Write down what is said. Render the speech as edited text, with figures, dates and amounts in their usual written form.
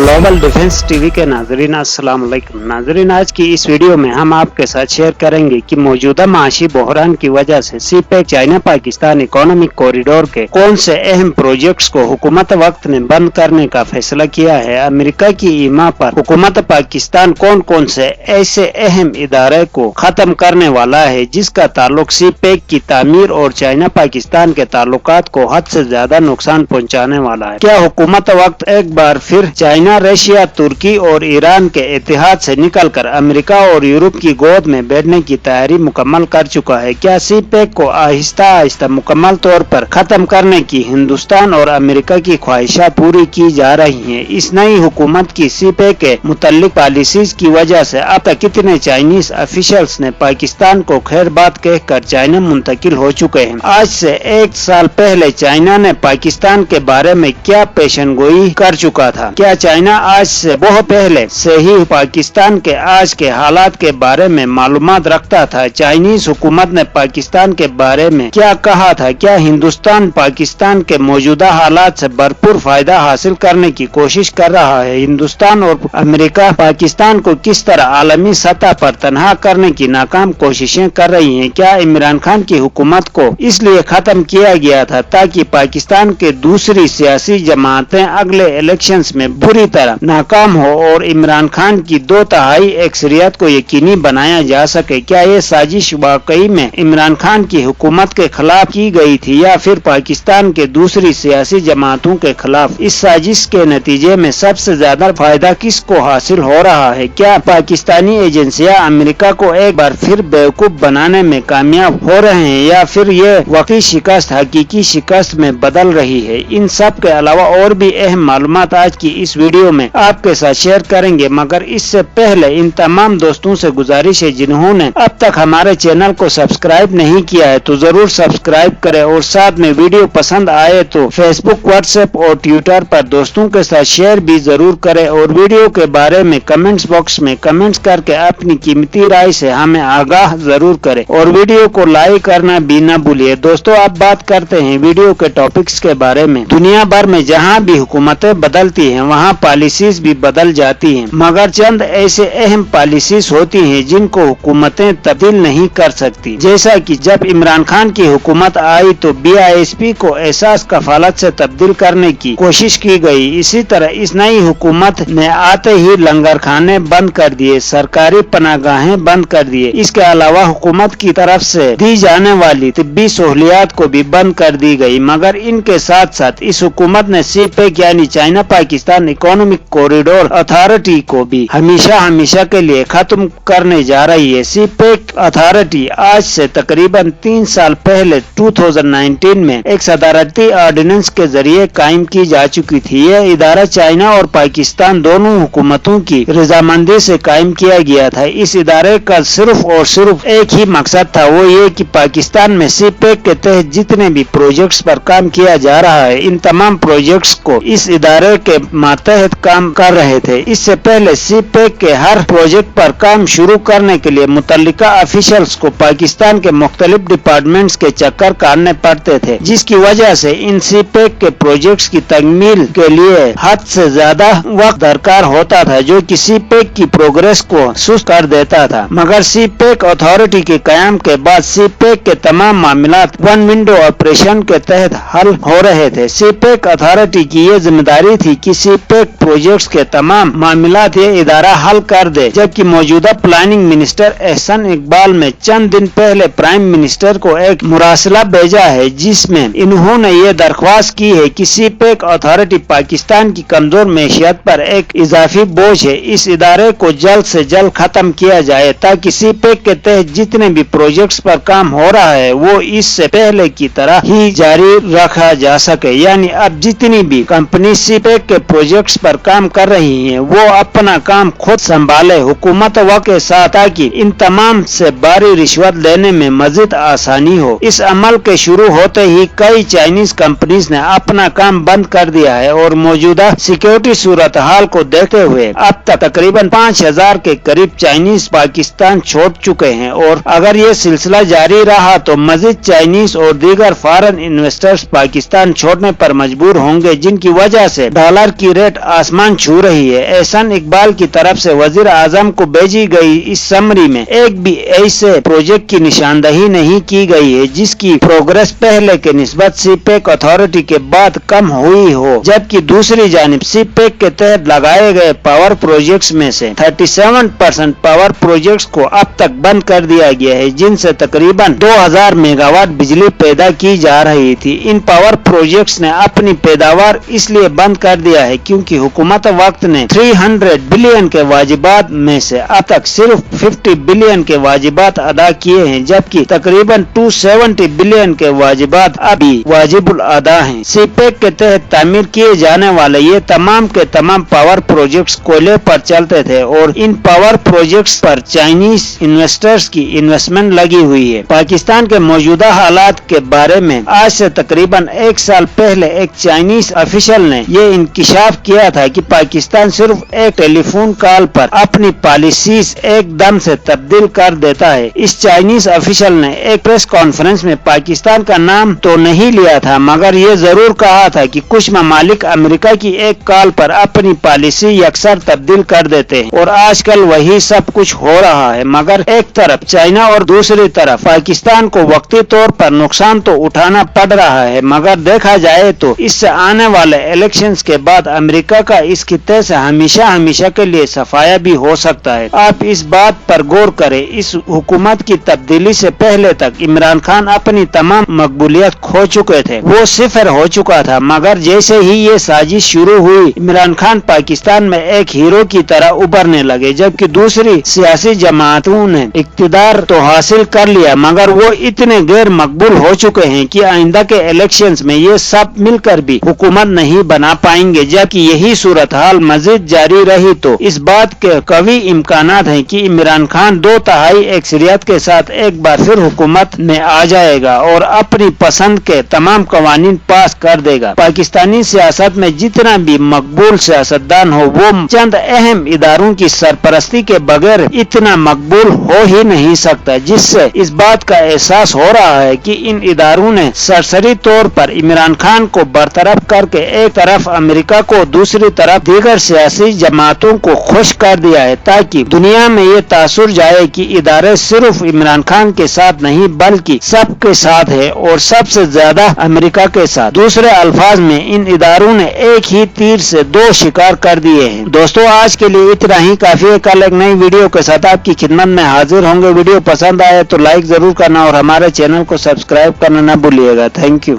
Global defence TV के नाजरीन अस्सलाम वालेकुम। नाजरीन, आज की इस वीडियो में हम आपके साथ शेयर करेंगे कि मौजूदा माशी बहरान की वजह से CPEC China Pakistan economic corridor के कौन से अहम प्रोजेक्ट्स को हुकूमत वक्त ने बंद करने का फैसला किया है। अमेरिका की ईमा पर हुकूमत पाकिस्तान कौन कौन से ऐसे अहम इदारे को खत्म करने वाला है जिसका ताल्लुक सीपेक की तामीर और चाइना पाकिस्तान के ताल्लुकात को हद से ज्यादा नुकसान पहुँचाने वाला है। क्या हुकूमत वक्त एक बार फिर चाइना, रशिया, तुर्की और ईरान के इत्तेहाद से निकलकर अमेरिका और यूरोप की गोद में बैठने की तैयारी मुकम्मल कर चुका है? क्या सीपेक को आहिस्ता आहिस्ता मुकम्मल तौर पर खत्म करने की हिंदुस्तान और अमेरिका की ख्वाहिशात पूरी की जा रही हैं? इस नई हुकूमत की सीपेक के मुतल्लिक पॉलिसीज की वजह से अब तक कितने चाइनीज ऑफिशियल्स ने पाकिस्तान को खैर बात कहकर चाइना मुंतकिल हो चुके हैं? आज से एक साल पहले चाइना ने पाकिस्तान के बारे में क्या पेशनगोई कर चुका था? क्या चाइना आज से बहुत पहले से ही पाकिस्तान के आज के हालात के बारे में मालूमात रखता था? चाइनीज हुकूमत ने पाकिस्तान के बारे में क्या कहा था? क्या हिंदुस्तान पाकिस्तान के मौजूदा हालात से भरपूर फायदा हासिल करने की कोशिश कर रहा है? हिंदुस्तान और अमेरिका पाकिस्तान को किस तरह आलमी सतह पर तनहा करने की नाकाम कोशिशें कर रही हैं? क्या इमरान खान की हुकूमत को इसलिए खत्म किया गया था ताकि पाकिस्तान के दूसरी सियासी जमातें अगले इलेक्शंस में बुरी तरह नाकाम हो और इमरान खान की 2/3 अक्सरियत को यकीनी बनाया जा सके? क्या ये साजिश वाकई में इमरान खान की हुकूमत के खिलाफ की गई थी या फिर पाकिस्तान के दूसरी सियासी जमातों के खिलाफ? इस साजिश के नतीजे में सबसे ज्यादा फायदा किसको हासिल हो रहा है? क्या पाकिस्तानी एजेंसियां अमेरिका को एक बार फिर बेवकूफ बनाने में कामयाब हो रहे हैं या फिर ये वक्ती शिकस्त हकीकी शिकस्त में बदल रही है? इन सब के अलावा और भी अहम मालूमात आज की इस वीडियो में आपके साथ शेयर करेंगे, मगर इससे पहले इन तमाम दोस्तों से गुजारिश है जिन्होंने अब तक हमारे चैनल को सब्सक्राइब नहीं किया है तो जरूर सब्सक्राइब करें और साथ में वीडियो पसंद आए तो फेसबुक, व्हाट्सएप और ट्विटर पर दोस्तों के साथ शेयर भी जरूर करें और वीडियो के बारे में कमेंट्स बॉक्स में कमेंट्स करके अपनी कीमती राय से हमें आगाह जरूर करें और वीडियो को लाइक करना भी न भूलिए। दोस्तों, अब बात करते हैं वीडियो के टॉपिक्स के बारे में। दुनिया भर में जहाँ भी हुकूमतें बदलती हैं वहाँ पॉलिसीज भी बदल जाती हैं, मगर चंद ऐसे अहम पॉलिसीज होती हैं जिनको हुकूमतें तब्दील नहीं कर सकती। जैसा कि जब इमरान खान की हुकूमत आई तो BISP को एहसास कफालत से तब्दील करने की कोशिश की गई। इसी तरह इस नई हुकूमत ने आते ही लंगर खाने बंद कर दिए, सरकारी पनागाहें बंद कर दिए। इसके अलावा हुकूमत की तरफ से दी जाने वाली तिब्बी सहूलियात को भी बंद कर दी गई। मगर इनके साथ साथ इस हुकूमत ने सीपेक यानी China Pakistan economic corridor authority को भी हमेशा के लिए खत्म करने जा रही है। सीपेक अथॉरिटी आज से तकरीबन 3 साल पहले 2019 में एक सदारती ऑर्डिनेंस के जरिए कायम की जा चुकी थी। यह इदारा चाइना और पाकिस्तान दोनों हुकूमतों की रजामंदी से कायम किया गया था। इस इदारे का सिर्फ और सिर्फ एक ही मकसद था, वो ये कि पाकिस्तान में सीपेक के तहत जितने भी प्रोजेक्ट्स पर काम किया जा रहा है इन तमाम प्रोजेक्ट्स को इस इदारे के मातहत काम कर रहे थे। इससे पहले सीपेक के हर प्रोजेक्ट पर काम शुरू करने के लिए मुतल्लिका ऑफिशियल्स को पाकिस्तान के मुख्तलिफ डिपार्टमेंट्स के चक्कर काटने पड़ते थे, जिसकी वजह से इन सीपेक के प्रोजेक्ट्स की तकमील के लिए हद से ज्यादा वक्त दरकार होता था, जो कि सीपेक की प्रोग्रेस को सुस्त कर देता था। मगर सीपेक अथॉरिटी के कयाम के बाद सीपेक के तमाम मामलात वन विंडो ऑपरेशन के तहत हल हो रहे थे। सीपेक अथॉरिटी की ये जिम्मेदारी थी कि सीपेक प्रोजेक्ट्स के तमाम मामलात ये इदारा हल कर दे, जबकि मौजूदा प्लानिंग मिनिस्टर एहसन इकबाल ने चंद दिन पहले प्राइम मिनिस्टर को एक मुरासला भेजा है जिसमें इन्होंने ये दरख्वास्त की है कि सीपेक अथॉरिटी पाकिस्तान की कमजोर मैशियत पर एक इजाफी बोझ है। इस इदारे को जल्द से जल्द खत्म किया जाए ताकि सीपेक के तहत जितने भी प्रोजेक्ट्स पर काम हो रहा है वो इससे पहले की तरह ही जारी रखा जा सके। यानी अब जितनी भी कंपनी सीपेक के प्रोजेक्ट्स पर काम कर रही हैं वो अपना काम खुद संभाले हुकूमत के साथ, ताकि इन तमाम से भारी रिश्वत लेने में मजीद आसानी हो। इस अमल के शुरू होते ही कई चाइनीज कंपनीज ने अपना काम बंद कर दिया है और मौजूदा सिक्योरिटी सूरत हाल को देखते हुए अब तक तकरीबन 5000 के करीब चाइनीज पाकिस्तान छोड़ चुके हैं और अगर ये सिलसिला जारी रहा तो मजीद चाइनीज और दीगर फॉरेन इन्वेस्टर्स पाकिस्तान छोड़ने पर मजबूर होंगे, जिनकी वजह से डॉलर की रेट आसमान छू रही है। एहसान इकबाल की तरफ से वजीर आजम को भेजी गई इस समरी में एक भी ऐसे प्रोजेक्ट की निशानदही नहीं की गई है जिसकी प्रोग्रेस पहले के निस्बत सीपेक अथॉरिटी के बाद कम हुई हो, जबकि दूसरी जानिब सीपेक के तहत लगाए गए पावर प्रोजेक्ट्स में से 37% पावर प्रोजेक्ट्स को अब तक बंद कर दिया गया है, जिनसे तकरीबन 2000 मेगावाट बिजली पैदा की जा रही थी। इन पावर प्रोजेक्ट्स ने अपनी पैदावार इसलिए बंद कर दिया है क्योंकि हुकूमत वक्त ने 300 बिलियन के वाजिबात में से अब तक सिर्फ 50 बिलियन के वाजिबात अदा किए हैं, जबकि तकरीबन 270 बिलियन के वाजिबात अभी वाजिबुल अदा हैं। सीपेक के तहत तामीर किए जाने वाले ये तमाम के तमाम पावर प्रोजेक्ट्स कोयले पर चलते थे और इन पावर प्रोजेक्ट्स पर चाइनीज इन्वेस्टर्स की इन्वेस्टमेंट लगी हुई है। पाकिस्तान के मौजूदा हालात के बारे में आज से तकरीबन एक साल पहले एक चाइनीज ऑफिशियल ने ये इंकिशाफ किया था कि पाकिस्तान सिर्फ एक टेलीफोन कॉल पर अपनी पॉलिसीज एकदम से तब्दील कर देता है। इस चाइनीज ऑफिशियल ने एक प्रेस कॉन्फ्रेंस में पाकिस्तान का नाम तो नहीं लिया था, मगर ये जरूर कहा था कि कुछ ममालिक अमेरिका की एक कॉल पर अपनी पॉलिसी यकसर तब्दील कर देते हैं और आजकल वही सब कुछ हो रहा है। मगर एक तरफ चाइना और दूसरी तरफ पाकिस्तान को वक्ती तौर पर नुकसान तो उठाना पड़ रहा है, मगर देखा जाए तो इससे आने वाले इलेक्शंस के बाद अमेरिका का इस खित्ते से हमेशा हमेशा के लिए सफाया भी हो सकता है। आप इस बात पर गौर करें, इस हुकूमत की तब्दीली से पहले तक इमरान खान अपनी तमाम मकबूलियत खो चुके थे, वो सिफर हो चुका था, मगर जैसे ही ये साजिश शुरू हुई इमरान खान पाकिस्तान में एक हीरो की तरह उभरने लगे, जबकि दूसरी सियासी जमातों ने इक्तिदार तो हासिल कर लिया मगर वो इतने गैर मकबूल हो चुके हैं कि आइंदा के इलेक्शंस में ये सब मिलकर भी हुकूमत नहीं बना पाएंगे। जबकि यही सूरत हाल मजीद जारी रही तो इस बात के कवी इम्कानात हैं कि इमरान खान 2/3 अक्सरियत के साथ एक बार फिर हुकूमत में आ जाएगा और अपनी पसंद के तमाम कवानीन पास कर देगा। पाकिस्तानी सियासत में जितना भी मकबूल सियासतदान हो वो चंद अहम इदारों की सरपरस्ती के बगैर इतना मकबूल हो ही नहीं सकता, जिससे इस बात का एहसास हो रहा है कि इन इदारों ने सरसरी तौर पर इमरान खान को बरतरफ करके एक तरफ अमेरिका को दूसरी तरफ दीगर सियासी जमातों को खुश कर दिया है, ताकि दुनिया में ये तासुर जाए कि इदारे सिर्फ इमरान खान के साथ नहीं बल्कि सबके साथ है और सबसे ज्यादा अमेरिका के साथ। दूसरे अल्फाज में इन इदारों ने एक ही तीर से 2 शिकार कर दिए हैं। दोस्तों आज के लिए इतना ही काफी है। कल एक नई वीडियो के साथ आपकी खिदमत में हाजिर होंगे। वीडियो पसंद आए तो लाइक जरूर करना और हमारे चैनल को सब्सक्राइब करना न भूलिएगा। Thank you.